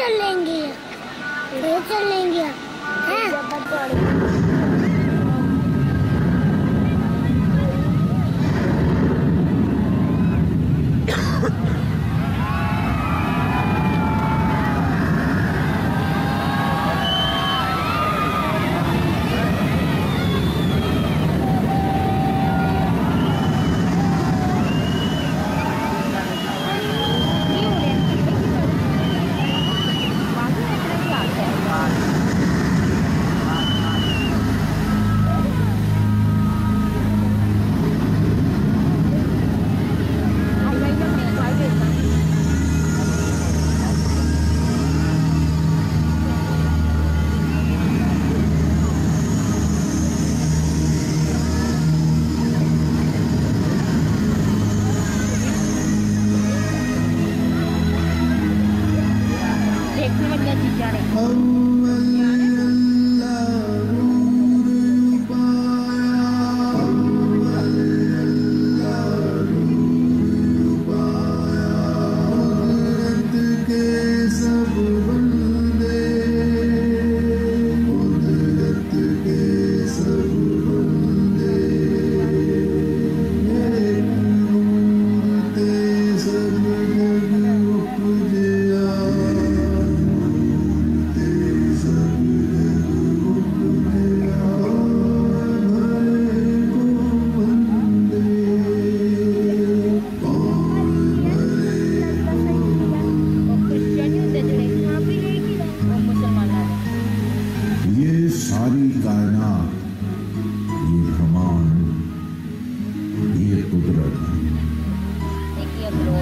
चल लेंगे, फिर चल लेंगे हैं?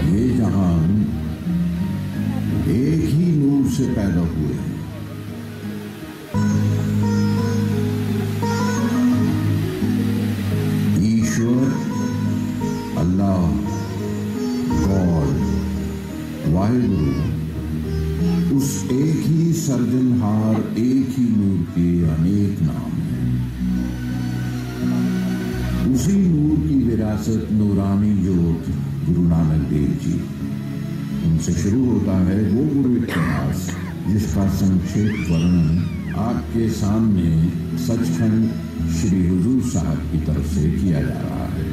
ये जहान एक ही नूर से पैदा हुए हैं। ईश्वर, अल्लाह, गॉड, वाहिगुरु, उस एक ही सर्जनहार, एक ही नूर के अनेक नाम हैं। उसी नूर की विरासत नूरानी जोत गुरु नानक देव जी, उनसे शुरू होता है वो गुरु इतिहास जिसका संक्षेप वर्णन आपके सामने सचखंड श्री हुजूर साहब की तरफ से किया जा रहा है।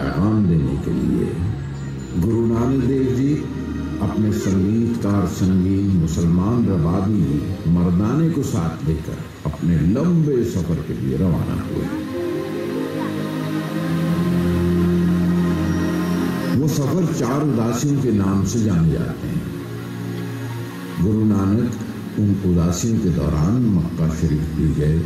पैगाम देने के लिए गुरु नानक देव जी अपने संगीतकार संगी मुसलमान रबाबी मर्दाने को साथ लेकर अपने लंबे सफर के लिए रवाना हुए। वो सफर 4 उदासियों के नाम से जाने जाते हैं। गुरु नानक उन उदासियों के दौरान मक्का शरीफ भी गए।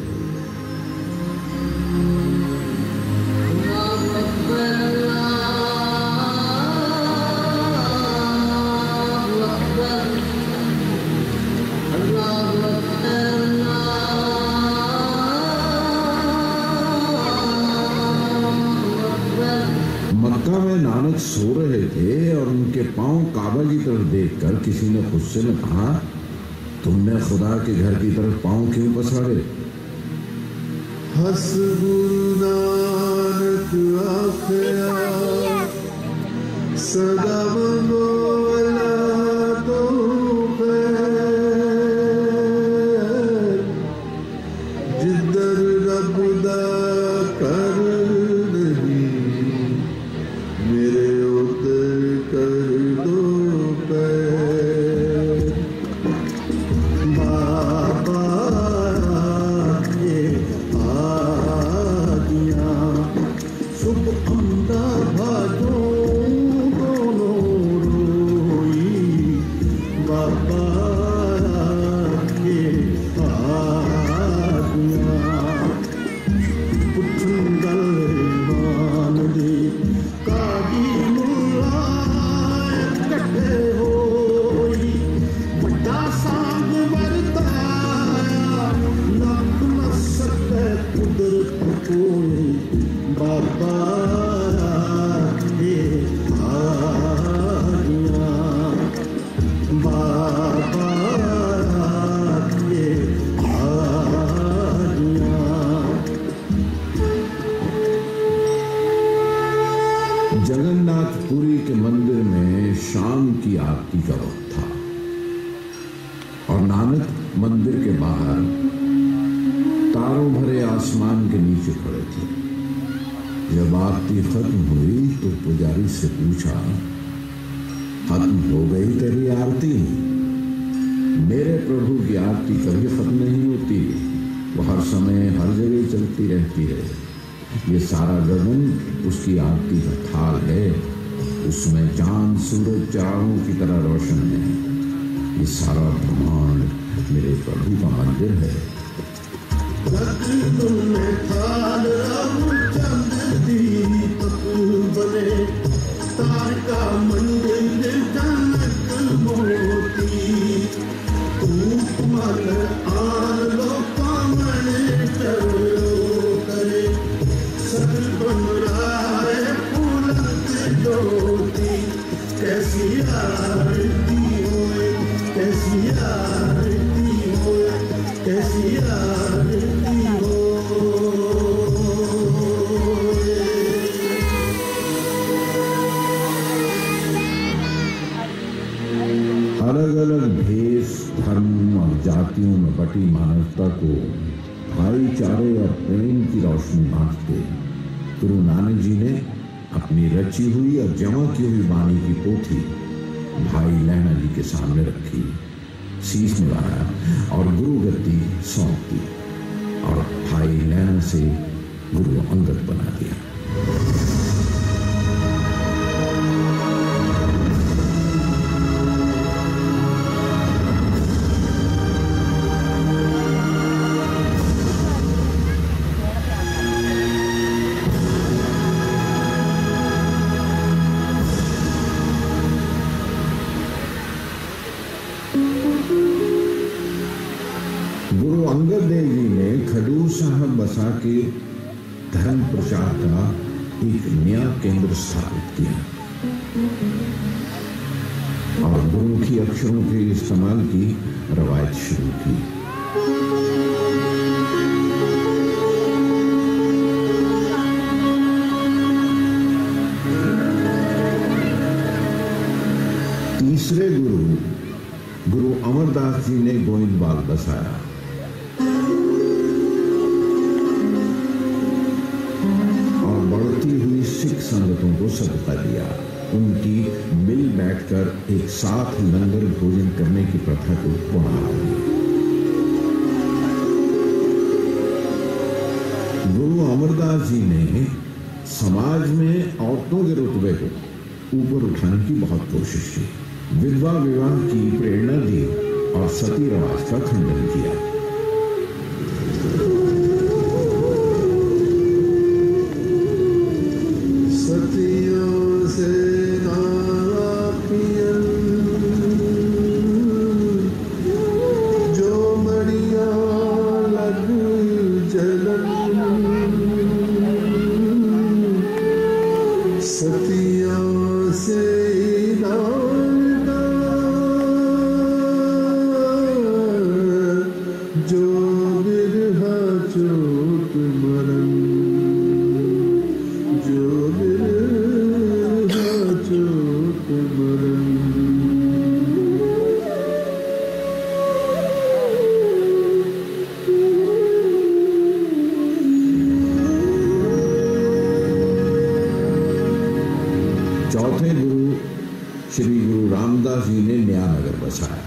मक्का में नानक सो रहे थे और उनके पांव काबा की तरफ देखकर किसी ने गुस्से में कहा, तुमने खुदा के घर की तरफ पांव क्यों पसारे? हस गुरु नानक आखया सदा मंगोला तो जिधर रब दा कर नहीं मेरे उधर कर दो पैर। बाबा ये आदिया सुब अंदा भाजो दोनों रोई। बाबा ये आदिया पुछंगल मान दे कागी मुलाय कटे होई। बड़ा सांग बरताया नक न सके कुदरत कोई। बाबा ये आदिया बाबा ये आदिया। जगन्नाथपुरी के मंदिर में शाम की आरती का वक्त था और नानक मंदिर के बाहर तारों भरे आसमान के नीचे खड़े थे। जब आरती खत्म हुई तो पुजारी से पूछा, खत्म हो गई तेरी आरती? मेरे प्रभु की आरती कभी खत्म नहीं होती, वो हर समय हर जगह चलती रहती है। ये सारा गगन उसकी आरती का थाल है, उसमें चांद सूरज चारों की तरह रोशन है। ये सारा ब्रह्मांड मेरे प्रभु का मंदिर है। में थाल चंद दीपक बने तारका मंदिर जनक मोती। धूप मल आन लो कामन करे सद बन रहा है फूलत ज्योति। कैसी आरती होए कैसी आरती होए कैसी आरती हो। अलग अलग भेष धर्म और जातियों में बटी मानवता को भाईचारे और प्रेम की रोशनी बांटते गुरु नानक जी ने अपनी रची हुई और जमा की हुई वाणी की पोथी भाई लहना जी के सामने रखी, शीश निभाया और गुरु गद्दी सौंप दी और भाई लहना से गुरु अंगद बना दिया। गुरु अंगद देव जी ने खडूर साहब बसा के धर्म प्रचार का एक नया केंद्र स्थापित किया और गुरुमुखी अक्षरों के इस्तेमाल की रवायत शुरू की। तीसरे गुरु अमरदास जी ने गोइंदवाल बसाया और बढ़ती हुई सिख संगतों को सदका दिया। उनकी मिल बैठकर एक साथ लंगर भोजन करने की प्रथा को बढ़ावा दिया। गुरु अमरदास जी ने समाज में औरतों के रुतबे को ऊपर उठाने की बहुत कोशिश की। विधवा विवाह की प्रेरणा दी और सती रिवाज का खंडन किया। सतियों से जो मड़िया लग जलन, सतियों से जो बिरहा चोट मरन, जो बिरहा चोट मरन। चौथे गुरु श्री गुरु रामदास जी ने नया नगर बसाया,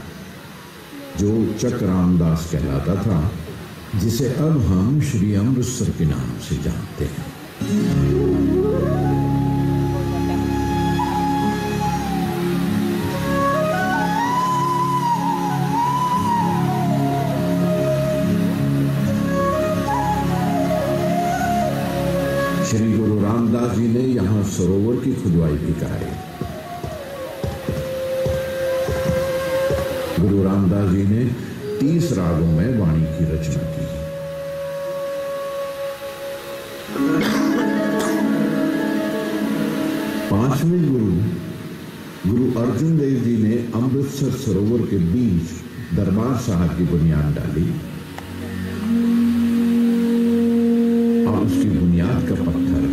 जो चक रामदास कहलाता था, जिसे अब हम श्री अमृतसर के नाम से जानते हैं। श्री गुरु रामदास जी ने यहाँ सरोवर की खुदवाई भी कराई। गुरु रामदास जी ने 30 रागों में वाणी की रचना की। पांचवें गुरु अर्जुन देव जी ने अमृतसर सरोवर के बीच दरबार साहब की बुनियाद डाली और उसकी बुनियाद का पत्थर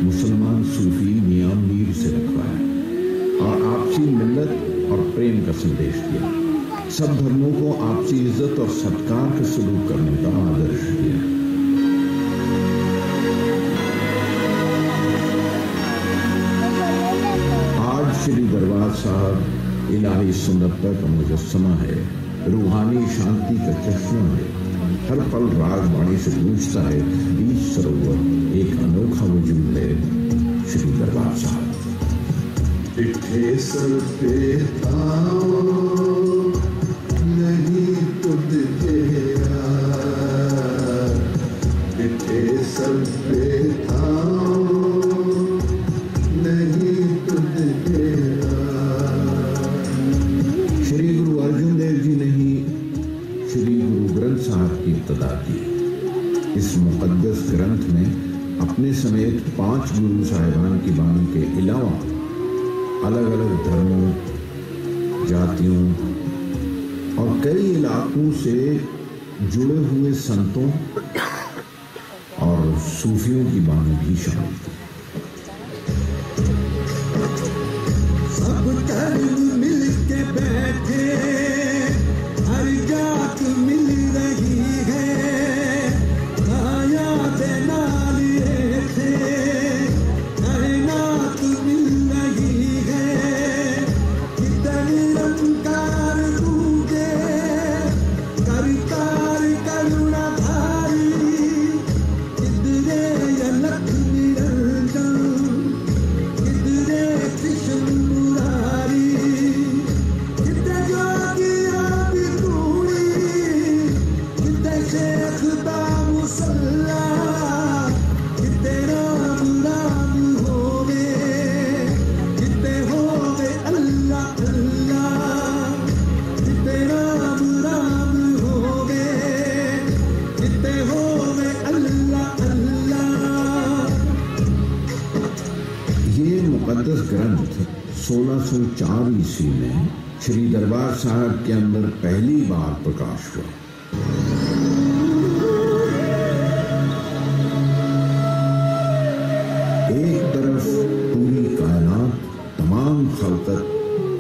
मुसलमान सूफी मियां मीर से रखवाया और आपसी मिल्लत और प्रेम का संदेश दिया। सब धर्मों को आपसी इज्जत और सत्कार का सलूक करने का आदर्श दिया। आज श्री दरबार साहब इलाही सुन्नत का मुजस्समा है, रूहानी शांति का चश्मा है। हर पल राग वाणी से गूंजता है। बीच सरोवर एक अनोखा वजूद है, श्री दरबार साहब। पिठे सर पे आओ नहीं तुझे यार, पिठे सर पे आओ नहीं तुझे यार। श्री गुरु अर्जुन देव जी ने ही श्री गुरु ग्रंथ साहब की इब्तिदा की। इस मुकद्दस ग्रंथ में अपने समेत 5 गुरु साहिबान की बानी के अलावा अलग अलग धर्मों, जातियों और कई इलाकों से जुड़े हुए संतों और सूफियों की बानी भी शामिल थी। सब धर्म मिल के बैठे, हर जात मिल रही है, काया दे नाल थे, कायनात मिल रही है। कितन रंकार दूजे करतार करुणा धारी, किधरे अलख निरंजन, किधरे कृष्ण मुरारी, किधरे जोगिया बितूड़ी, किधरे शेख दामुसल्ला, किधरे राम राम होवे, किधरे होवे अल्लाह अल्लाह, किधरे राम राम होवे, किधरे होवे अल्लाह अल्लाह। ये मुकद्दस ग्रंथ 1604 ईस्वी में श्री दरबार साहब के अंदर पहली बार प्रकाश हुआ। एक तरफ पूरी कायनात, तमाम खलकत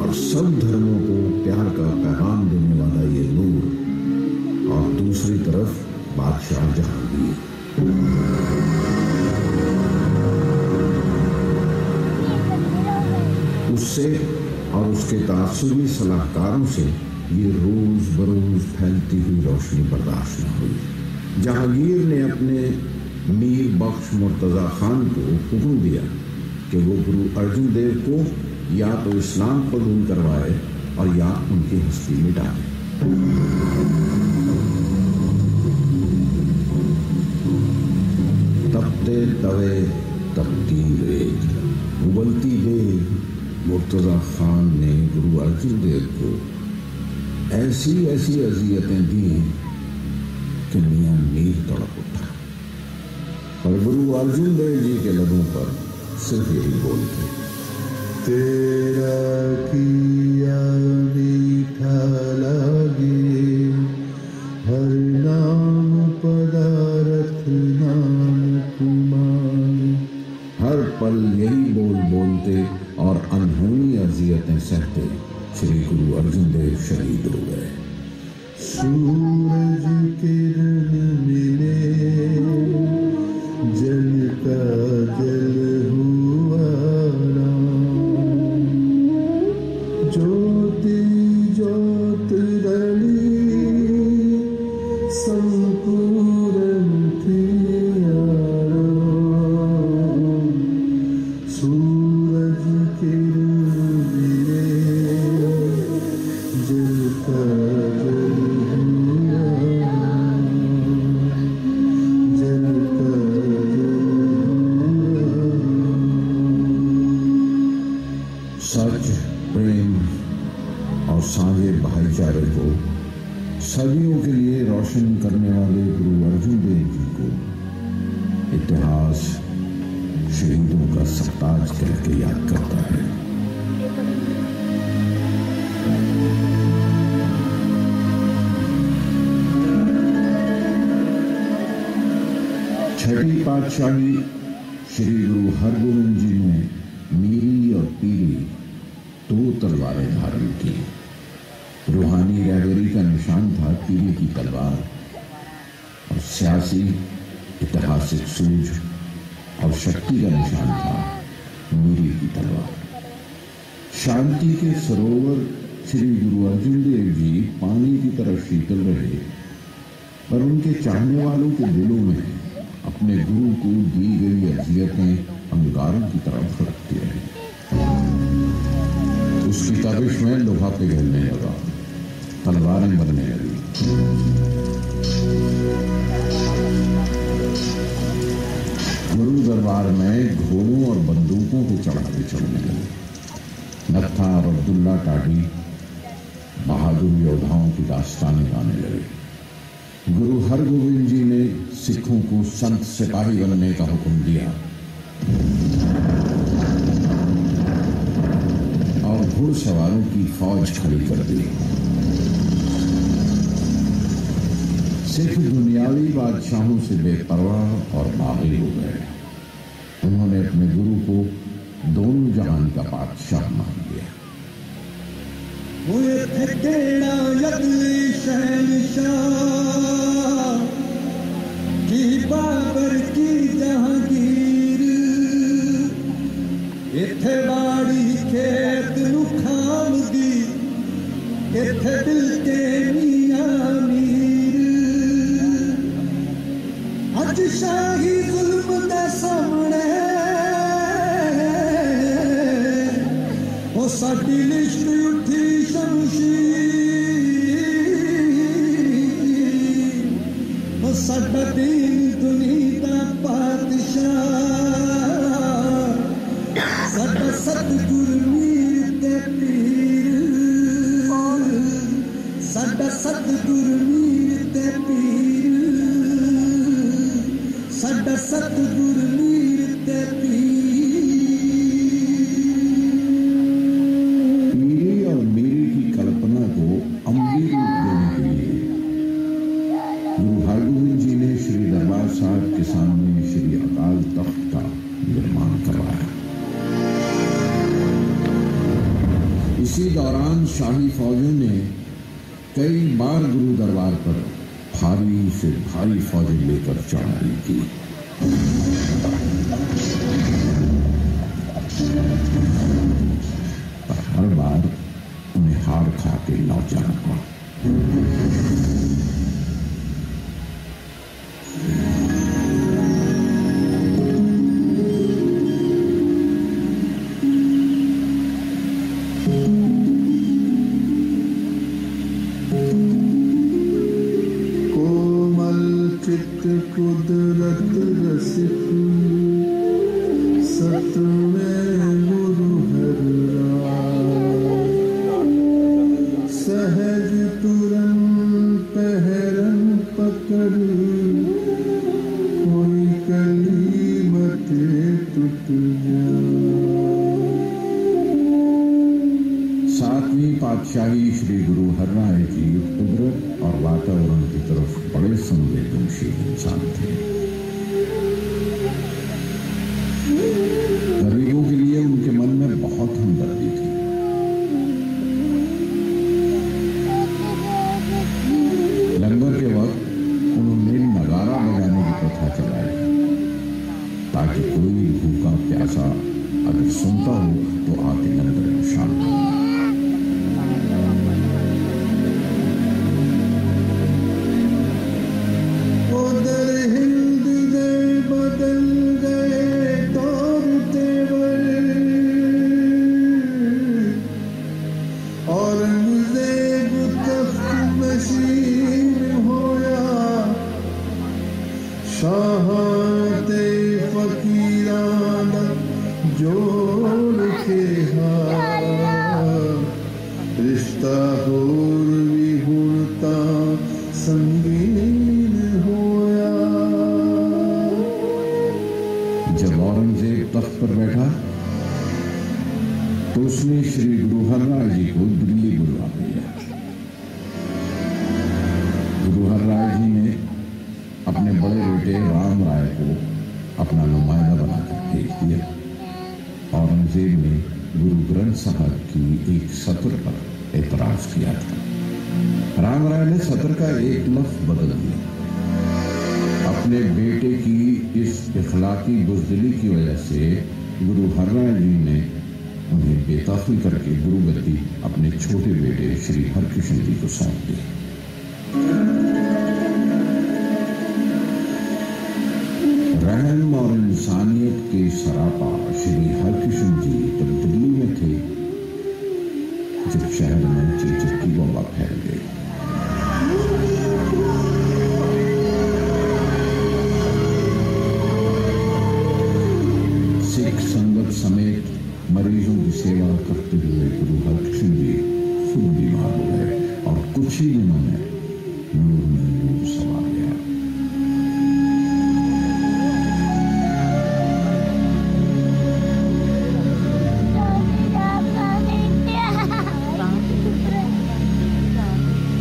और सब धर्मों को प्यार का पैगाम देने वाला ये नूर, और दूसरी तरफ बादशाह जहांगीर। उससे और उसके तासुबी सलाहकारों से ये रोज बरोज फैलती हुई रोशनी बर्दाश्त न हुई। जहांगीर ने अपने मीर बख्श मुर्तजा खान को हुक्म दिया कि वो गुरु अर्जुन देव को या तो इस्लाम कबूल करवाए और या उनकी हस्ती मिटाए। तपते तवे तपती रेत, उबलती देर मुर्तजा खान ने गुरु अर्जुन देव को ऐसी ऐसी अजियतें दी कि मियां मीर तड़प उठा। और गुरु अर्जुन देव जी के लबों पर सिर्फ यही बोलते, तेरा किया मीठा लागे, हर नाम पदारथ नाम कुमार। हर पल यही बोल बोलते और अनहोनी अजियतें सहते श्री गुरु अर्जुन देव शहीद हो गए। सूरज किरण मिले, जल का जल हुआ राम। ज्योति ज्योत रली, संपूर्ण थिया राम। सूरज किरण मिले, जल का जल हुआ राम। जल का जल हुआ राम। सच, प्रेम और साझे भाईचारे को सदियों के लिए रोशन करने वाले गुरु अर्जुन देव जी को इतिहास शहीदों का सरताज कह के याद करता है। छठी पातशाही श्री गुरु हरगोविंद जी ने मीरी और पीरी दो तलवारें धारण की। रूहानी रहबरी का निशान था पीरी की तलवार और सियासी ऐतिहासिक सूझ और शक्ति का निशान था मीरी की तलवार। शांति के सरोवर श्री गुरु अर्जुन देव जी पानी की तरह शीतल रहे, पर उनके चाहने वालों के दिलों में अपने गुरु को दी गई अजियतें अंगारों की तरह फड़कती रही। उसकी तपिश में लोहा पिघलने लगा, तलवारें बनने लगी। गुरु दरबार में घोड़ों और बंदूकों के चढ़ावे चढ़ने लगे। नत्था और अब्दुल्ला टाटी बहादुर योद्धाओं की दास्तानें गाने लगे। गुरु हरगोविंद जी ने सिखों को संत सिपाही बनने का हुक्म दिया और घुड़सवारों की फौज खड़ी कर दी। सिख दुनियावी बादशाहों से बेपरवाह और बागी हो गए। उन्होंने अपने गुरु को दोनों जहान का बादशाह मान लिया। हुए थे तेरा यदि शहंशाह की बाबर की जहांगीर। इथे बाड़ी खेत नु खाम दी, इथे दिल के मियां मीर। अज शाही जुल्म दे सामने ओ साडी लिश्क उठी शमशीर। ओ साडा दीन दुनिया दा बादशाह, साडा सतगुर मीर ते पीर। साडा सतगुर मीर ते पीर। साडा सतगुर मीर ते पीर। पीरी और मीरी की कल्पना को अमली रूप देने के लिए गुरु हरगोविंद जी ने श्री दरबार साहब के सामने श्री अकाल तख्त का निर्माण करवाया। इसी दौरान शाही फौजों ने कई बार गुरु दरबार पर भारी से भारी फौजें लेकर चढ़ाई की। लौट जाना पड़ा। कुदरत रसिक सत में गुरु सहज तुरंत पहरन पकड़ कोई कलीमत टूट सातवीं पातशाही श्री गुरु हरराय जी कुदरत और वातावरण की तरफ बड़े संवेदनशील इंसान थे। गरीबों के लिए उनके मन में बहुत हमदर्दी थी। लंगर के वक्त उन्होंने नगारा बजाने की प्रथा चलाई ताकि कोई भूखा प्यासा अगर सुनता हो तो आके लंगर में शामिल हो। शाहते फकीराना जोड़ के रिश्ता होर विहुणता संगीन होया। जब औरंगजेब तख्त पर बैठा तो उसने श्री गुरु हरराय जी को दिल्ली बुलवा दिया। गुरु हरराय जी ने अपने बड़े बेटे राम राय को अपना नुमाइंदा बनाकर भेज दिया। औरंगजेब ने गुरु ग्रंथ साहब की एक सत्र पर एतराज किया था। राम राय ने सत्र का एक लफ्ज बदल दिया। अपने बेटे की इस इखलाकी बुज़दिली की वजह से गुरु हरराय जी ने उन्हें बेताफी करके गुरुगद्दी अपने छोटे बेटे श्री हरकृष्ण जी को सौंप दी। रहम और इंसानियत के सरापा श्री हरकृष्ण जी जब दिल्ली में थे, जब शहर में चेचक की वबा फैल गई। सिख संगत समेत मरीजों की सेवा करते हुए गुरु हरकृष्ण जी खुद बीमार हो गए और कुछ ही दिनों में नूर में नूर समा गया।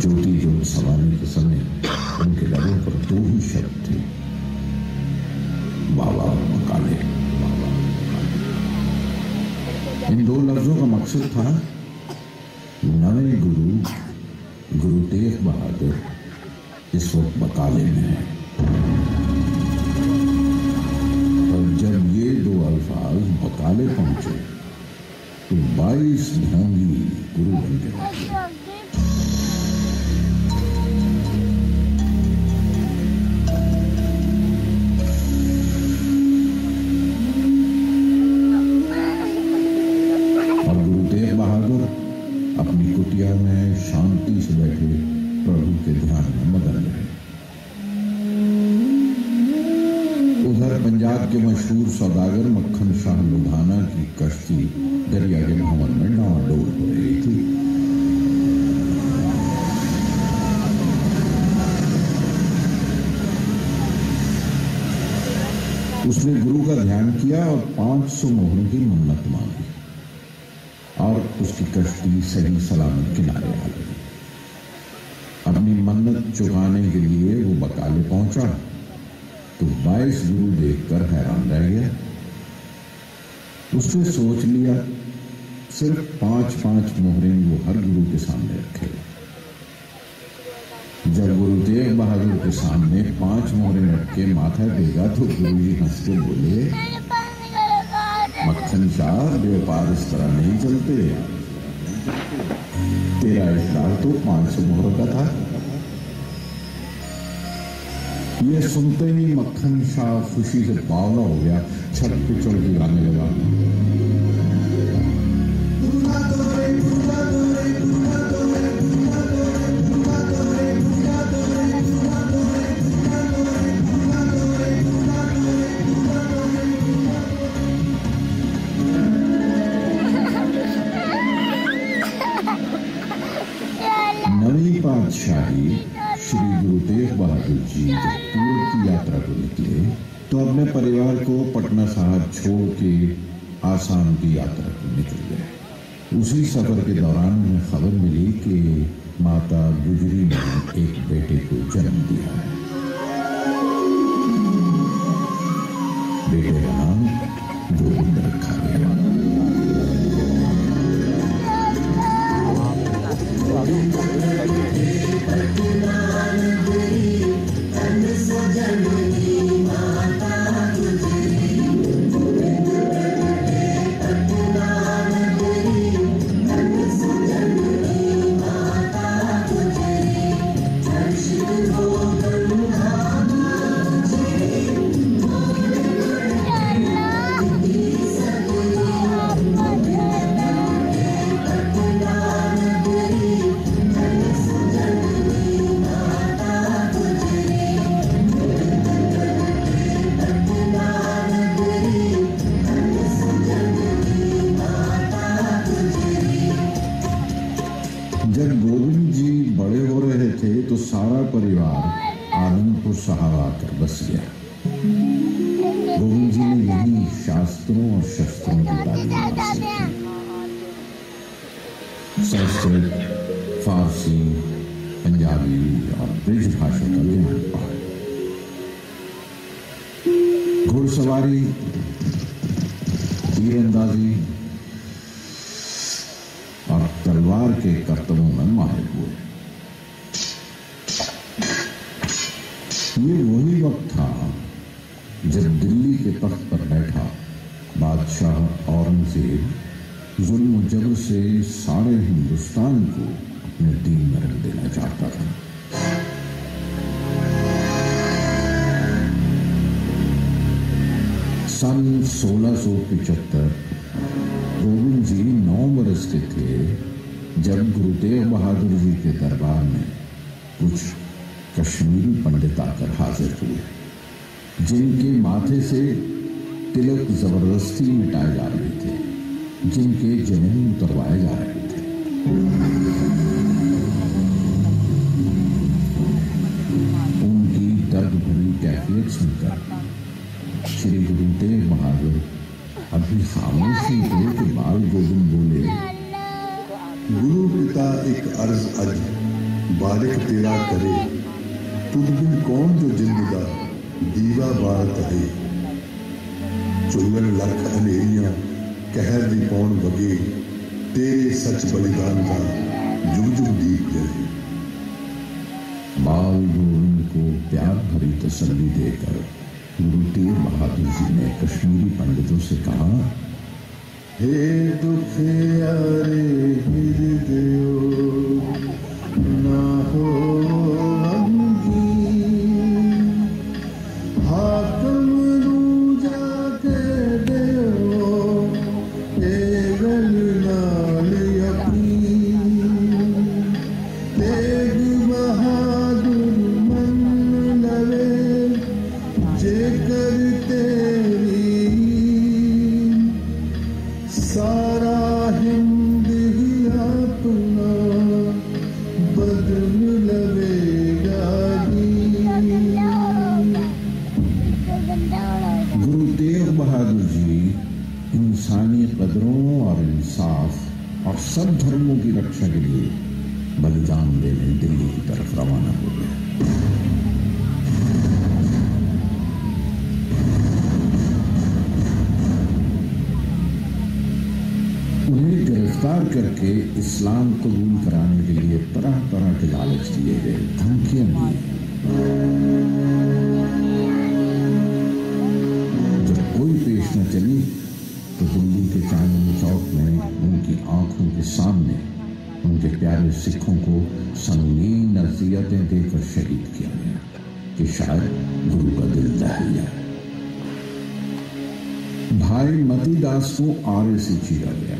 ज्योति ज्योत सवारने के समय उनके लबों पर दो ही शब्द थे, बाबा और बकाले। इन दो लफ्जों का मकसद था नवे गुरु गुरु तेग बहादुर इस वक्त बकाले में है। और जब ये दो अल्फाज बकाले पहुंचे तो 22 ढोंगी गुरु बन गए। अपनी कुटिया में शांति से बैठे प्रभु के ध्यान में मगन रहे। उधर पंजाब के मशहूर सौदागर मक्खन शाह लुधियाना की कश्ती दरिया के भंवर में डावाडोल हो रही थी। उसने गुरु का ध्यान किया और 500 मोहरों की मन्नत मांगी और उसकी कश्ती सही सलामत किनारे आ गई। अपनी मन्नत चुकाने के लिए वो बकाले पहुंचा तो 22 गुरु देखकर हैरान रह गया। उसने सोच लिया सिर्फ 5-5 मोहरें वो हर गुरु के सामने रखेगा। जब गुरु तेग बहादुर के सामने 5 मोहरें रख के माथा देगा तो गुरु जी हंस के बोले, मक्खन शाह व्यापार इस तरह नहीं चलते। तेरा मेरा इकरार तो 500 मोहर का था। ये सुनते ही मक्खन शाह खुशी से बावला हो गया, छत पे चढ़ के गाने लगा। नवी पातशाही श्री गुरु तेग बहादुर जी जब पूरब की यात्रा को निकले तो अपने परिवार को पटना साहब छोड़ के आसाम की यात्रा को निकल गए। उसी सफर के दौरान उन्हें खबर मिली कि माता गुजरी ने एक बेटे को जन्म दिया है। बेटे का नाम गोविंद रखा गया। जब गोविंद जी बड़े हो रहे थे तो सारा परिवार आनंदपुर साहब आकर बस गया। गोविंद जी ने यही शास्त्रों और शस्त्रों की तालीम हासिल की। संस्कृत, फारसी, पंजाबी और ब्रिज भाषा का ज्ञान पाया। घुड़सवारी, तीरंदाजी और तलवार के करतबों में माहिर हुए। ये वही वक्त था जब दिल्ली के तख्त पर बैठा बादशाह औरंगजेब जुल्म जबर से सारे हिंदुस्तान को अपने दीन में रंग देना चाहता था। सन 1675 गोविंद जी 9 वर्ष के थे जब गुरु तेग बहादुर जी के दरबार में कुछ कश्मीरी पंडित आकर हाजिर हुए, जिनके माथे से तिलक जबरदस्ती मिटाए जा रहे थे, जिनके जनेऊ उतरवाए जा रहे थे। उनकी दर्द भरी कैफियत सुनकर श्री गुरु तेग बहादुर अभी खामोशी थे कि बाल गोविंद बोले, गुरु पिता एक अर्ज अज बारिक तेरा करे, तुझ बिन कौन जो जिंदगा दीवा बारत है। चुलन लख अनेरियां कहर दी पौन वगे, तेरे सच बलिदान का जुग जुग दीप जले। बाल गोविंद को प्यार भरी तसल्ली देकर गुरु तेग बहादुर जी ने कश्मीरी पंडितों से कहा, हे दुखियारे हृदयो ना हो अंगी, हाकम रूजा के देओ ए गली नाल यकीन। तेग बहादुर मन लवे जेकर तेरी, सारा हिंद ही अपना बदल लवेगा जी। गुरु तेग बहादुर जी इंसानी कदरों और इंसाफ और सब धर्मों की रक्षा के लिए बलिदान देने दिल्ली की तरफ रवाना हो गए। उन्हें गिरफ्तार करके इस्लाम कबूल कराने के लिए तरह तरह के लालच दिए गए, धमकियां दी। जब कोई पेश न चली तो दिल्ली के चांदनी चौक में उनकी आंखों के सामने उनके प्यारे सिखों को संगीन अज़ियतें देकर शहीद किया गया कि शायद गुरु का दिल दहल जाए। भाई मतीदास को आरे से चीरा गया।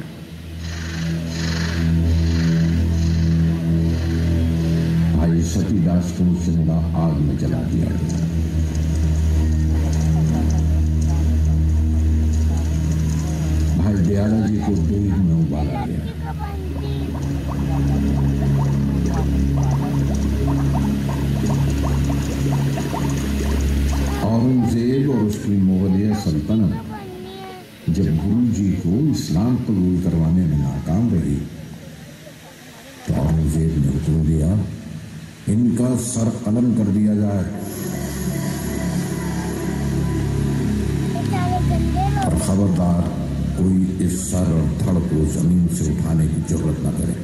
भाई सतीदास को जिंदा आग में जला दिया गया। भाई दयाला जी को देह में उबाला गया। औरंगजेब और उसकी मुगलिया सल्तनत जब गुरु जी को इस्लाम कबूल करवाने में नाकाम रही तो औरंगजेब ने हुक्म दिया, इनका सर कलम कर दिया जाए और खबरदार कोई इस सर और धड़ को जमीन से उठाने की जरूरत न करे।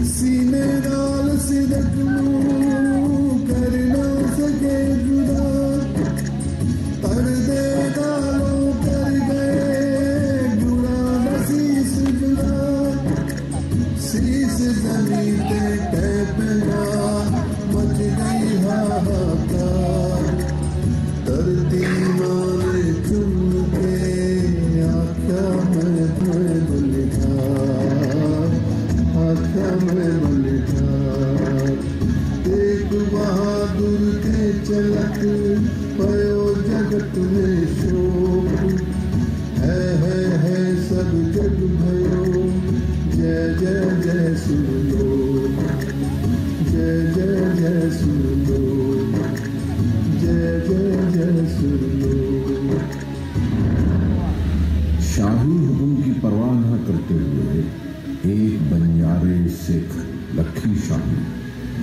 सीने नाल सिदक कर ना सके जुदा, पर्दे गालों कर गए जुड़ा शीस जुदा, शीस जमीन पे टैपना मच गई हाहाकार, धरती मारे चुम के आख्या मैं बलिदार, आख्या मैं बलिदार। एक बहादुर के चलत पयो जगत में शोक, है सब जग भयो जय जय जय सुन लो, जय जय जय सुन लो, जय जय जय सुन लो। शाही हुक्म की परवाह न करते हुए एक बंजारे सिख लखी शाह ने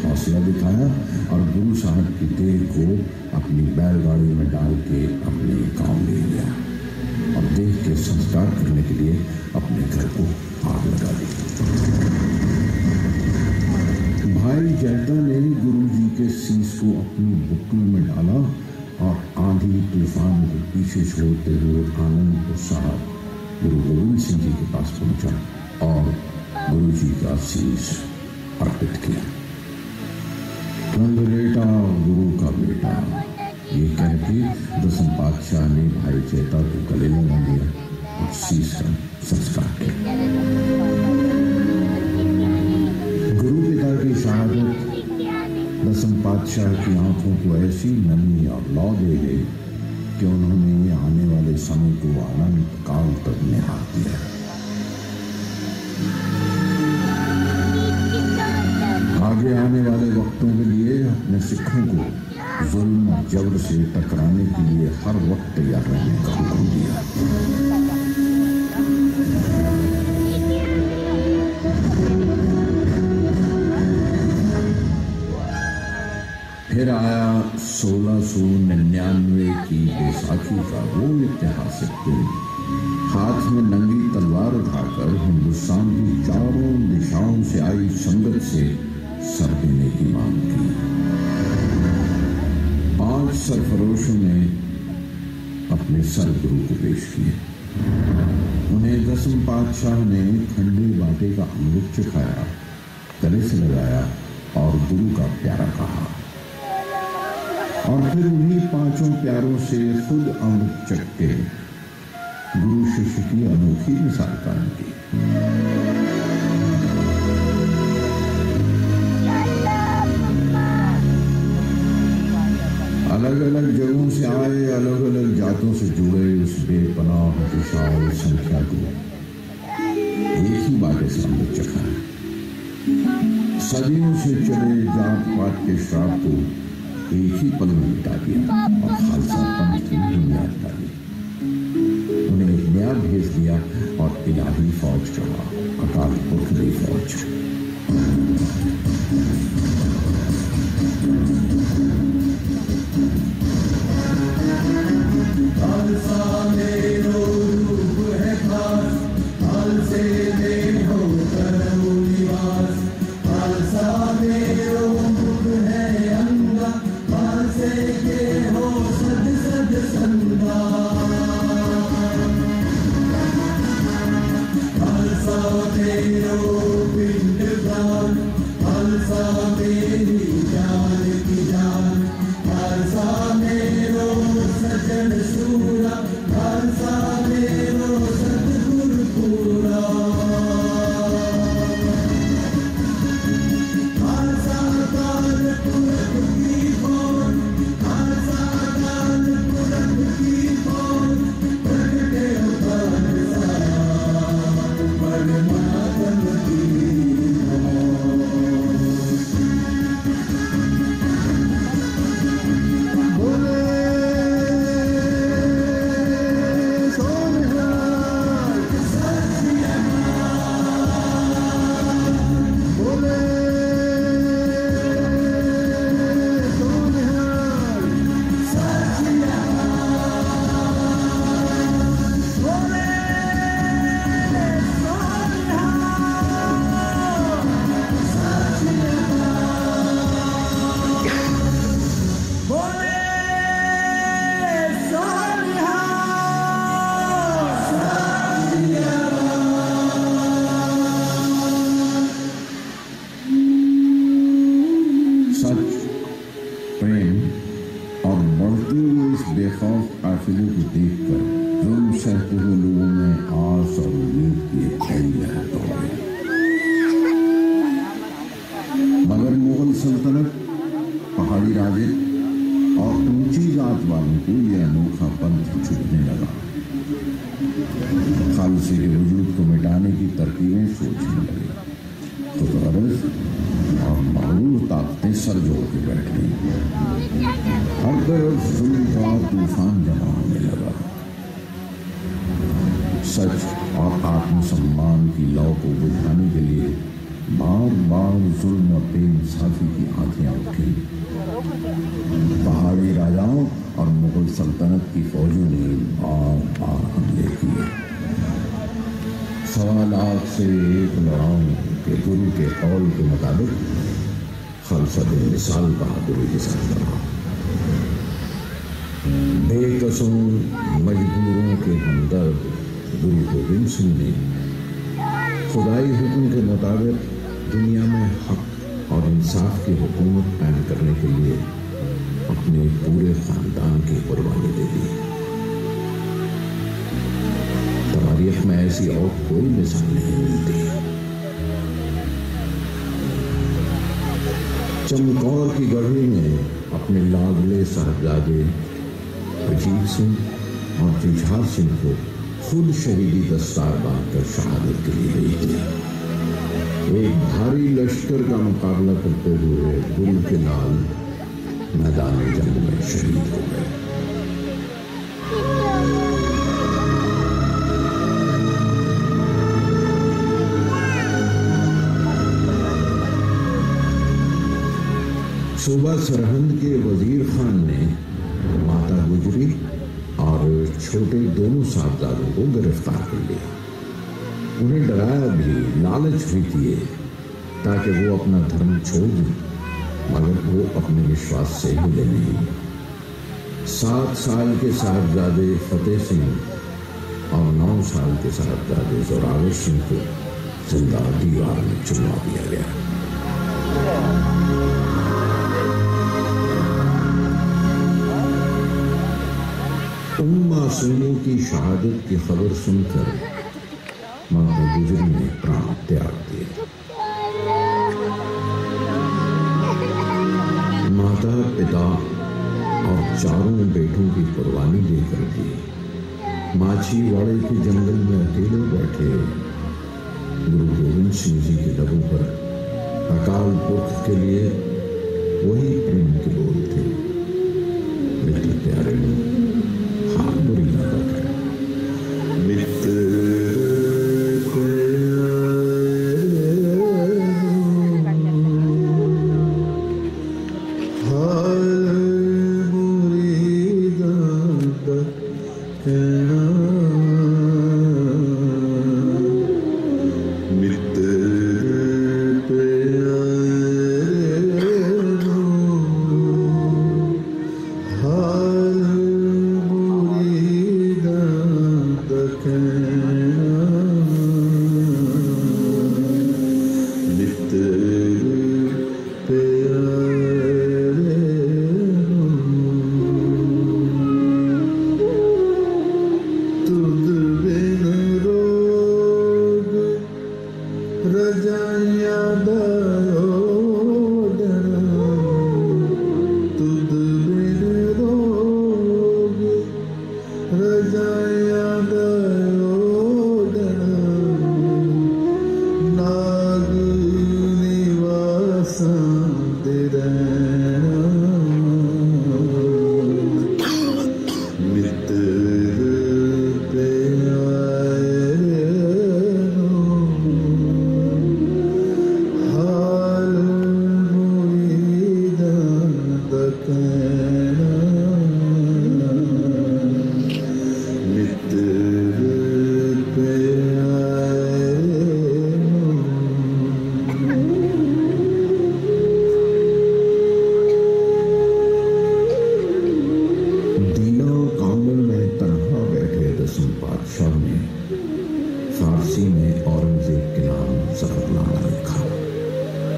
हौसला दिखाया और गुरु साहब की देह को अपनी बैलगाड़ी में डाल के अपने गांव ले गया और देह के संस्कार करने के लिए अपने घर को आग लगा दी। भाई जैता ने गुरु जी के शीश को अपनी बुक्कल में डाला और आंधी तूफान को पीछे छोड़ते हुए आनंदपुर साहब गुरु गोविंद सिंह जी के पास पहुंचा और गुरु जी का शीश अर्पित किया। बेटा गुरु का बेटा, ये कह के दसम पातशाह ने भाई चेता को गले लगा दिया और शीश का संस्कार किया। गुरु पिता की शहादत दसम पातशाह की आंखों को ऐसी नमी और लौ दे गई कि उन्होंने आने वाले समय को अनंत काल तक निहार दिया। आगे आने वाले वक्तों के लिए अपने सिखों को जुल्म और जबर से टकराने के लिए हर वक्त तैयार रहने का हुक्म दिया। फिर आया 1699 की बैसाखी का वो ऐतिहासिक दिन। हाथ में नंगी तलवार उठाकर हिंदुस्तान की चारों दिशाओं से आई संगत से सर देने की मांग की। 5 सरफरोशों ने अपने सर गुरु को पेश किए। उन्हें दसम पातशाह ने खंडे बाटे का अमृत चखाया, गले से लगाया और गुरु का प्यारा कहा और फिर उन्हीं 5 प्यारों से खुद अमृत चख के गुरु शिष्य की अनोखी मिसाल कायम की। अलग अलग जगहों से आए, अलग अलग जातों से जुड़े उस बेपनाह विशाल संख्या को एक ही बाटे से अमृत चखा। सदियों से चले जात पात के श्राप को एक ही पल में मिटा दिया और खालसा पंथ की बुनियाद डाली। उन्हें एक नया भेज दिया और इलाही फौज चढ़ा, अकाल पुरख की फौज। खालसा मेरो रूप है खास, खालसे में हो करम निवास, खालसा मेरो मुख है अंगा, खालसे के हो सद सद खौफ काफिले को देखकर जुल्म सहते हुए लोगों में आस और उम्मीद की एक कई लहर दौड़ गई। मगर मुगल सल्तनत, पहाड़ी राजे और ऊंची जात वालों को यह अनोखा पंथ छुटने लगा। खालसे के वजूद को मिटाने की तरकीबें सोचने लगे। खुदगर्ज और मगरूर ताकतें सर जोड़ के बैठ गई। हर तरफ जुल्म का तूफान जमा होने लगा। सच और आत्मसम्मान की लौ को बुझाने के लिए बार बार जुल्म और बेइंसाफी की आंधियां उठी। पहाड़ी राजाओं और मुगल सल्तनत की फौजों ने बार बार हमले किए। 1.25 लाख से एक लड़ाऊं के गुरु के कौल के मुताबिक खालसा बेमिसाल बहादुरी के साथ लड़ा। बेकसूर मजबूरों के हमदर्द गुरु गोविंद सिंह ने खुदाई हुक्म के मुताबिक दुनिया में हक और इंसाफ की हुकूमत कायम करने के लिए अपने पूरे खानदान की कुर्बानी दे दी। तारीख में ऐसी और कोई मिसाल नहीं मिलती। चमकौर की गढ़ी में अपने लाडले साहबजादे अजीत सिंह और जुझार सिंह को खुद शहीदी दस्तार बांधकर शहादत के लिए गई थी। एक भारी लश्कर का मुकाबला करते हुए गुरु के लाल मैदान जंग में शहीद हो गए। सूबा सरहंद के वजीर खान ने माता गुजरी और छोटे दोनों साहबजादों को गिरफ्तार कर लिया। उन्हें डराया भी, लालच भी दिए ताकि वो अपना धर्म छोड़ दें, मगर वो अपने विश्वास से हिले नहीं। 7 साल के साहबजादे फतेह सिंह और 9 साल के साहबजादे जोरावर सिंह को जिंदा दीवार में चुनवा दिया गया। उन मासूमों की शहादत की खबर सुनकर माता गुजरी ने प्राण त्याग दिए। माता, पिता और 4 बेटों की कुर्बानी देकर भी माछीवाड़े के जंगल में अकेले बैठे गुरु गोविंद सिंह जी के लबों पर अकाल पुरख के लिए वही प्रेम के बोल थे। मित्र प्यारे लोग, हाथ बुरी आदत है।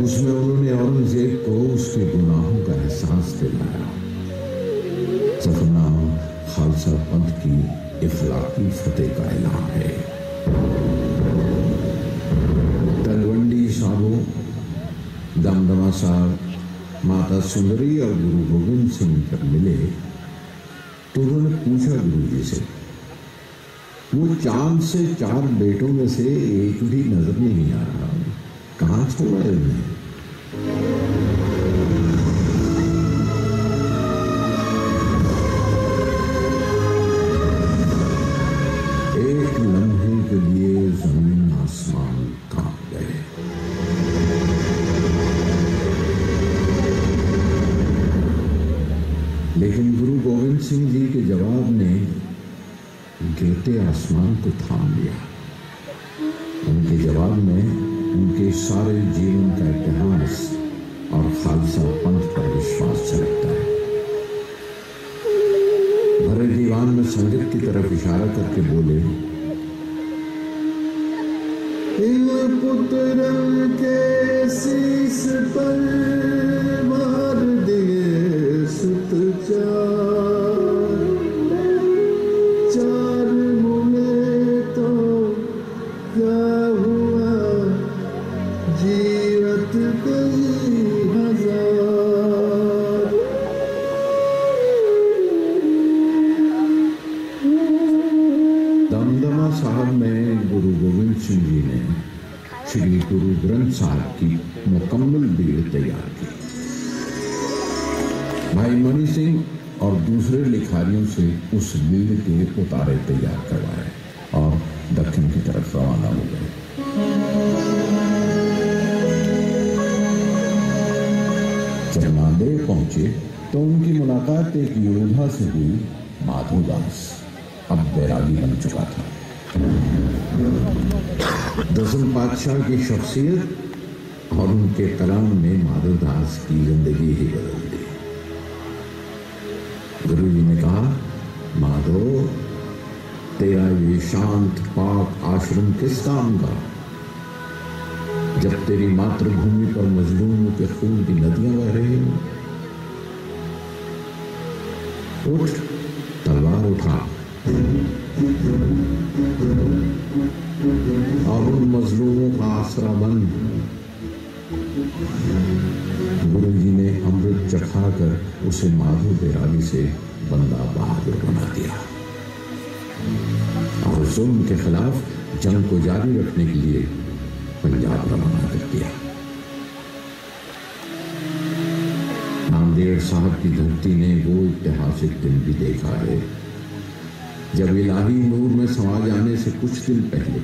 उसमें उन्होंने औरंगजेब को उसके गुनाहों का एहसास दिलाया। जफरनामा खालसा पंथ की इखलाकी फतेह का ऐलान है। तलवंडी साहबों, दमदमा साहब, माता सुंदरी और गुरु गोविंद सिंह जब मिले तो उन्होंने पूछा गुरु जी से, वो चांद से 4 बेटों में से एक भी नजर नहीं आ रहा, कहां छोड़ा है उन्हें? एक लम्हे के लिए जमीन आसमान कांप गए। लेकिन गुरु गोविंद सिंह जी के जवाब ने गिरते आसमान को थाम लिया। उनके जवाब में उनके सारे जीवन का इतिहास और खालसा पंथ पर विश्वास झलकता है। भरे दीवान में संगत की तरफ इशारा करके बोले, इन पुत्रन के शीश पर मार दिए सुत चार मुने तो क्या हुआ, जीवत गई हजार। दमदमा साहब में गुरु गोविंद सिंह जी ने श्री गुरु ग्रंथ साहब की मुकम्मल भीड़ तैयार की। भाई मणि सिंह और दूसरे लिखारियों से उस भीड़ के उतारे तैयार करवाए और दक्षिण की तरफ रवाना हो गए। जब नांदेड़ पहुंचे तो उनकी मुलाकात एक योद्धा से हुई। माधोदास अब बैरागी बन चुका था। दसम पातशाह की शख्सियत और उनके कलाम ने माधोदास की जिंदगी ही बदल दी। गुरु जी ने कहा, माधो, तेरा ये शांत पाक आश्रम किस काम का, जब तेरी मातृभूमि पर मजलूमों के खून की नदियां बह रही हो। उठ, तलवार उठा और उन मजलूमों का आसरा बन। गुरु जी ने अमृत चखाकर उसे माधो बैरागी से बंदा बहादुर बना दिया और जुल्म के खिलाफ जंग को जारी रखने के लिए पंजाब रवाना कर दिया। नांदेड़ साहब की धरती ने वो ऐतिहासिक दिन भी देखा है जब इलाही नूर में समा जाने से कुछ दिन पहले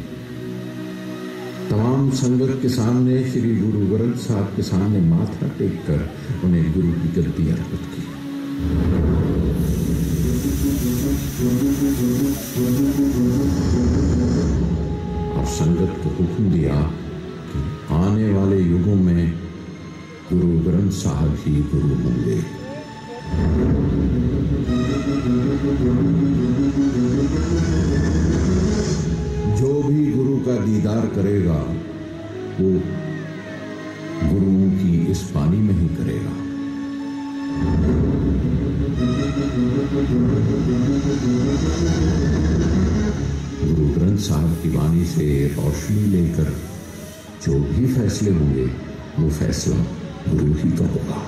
तमाम संगत के सामने श्री गुरु ग्रंथ साहब के सामने माथा टेक कर उन्हें गुरु की गद्दी अर्पित की। और संगत को हुक्म दिया कि आने वाले युगों में गुरु ग्रंथ साहब ही गुरु होंगे। जो भी गुरु का दीदार करेगा वो गुरुओं की इस पानी में ही करेगा। गुरु ग्रंथ साहब की वाणी से रोशनी लेकर जो भी फैसले होंगे वो फैसला गुरु ही का होगा।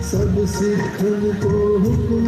सब सिखन को हुक्म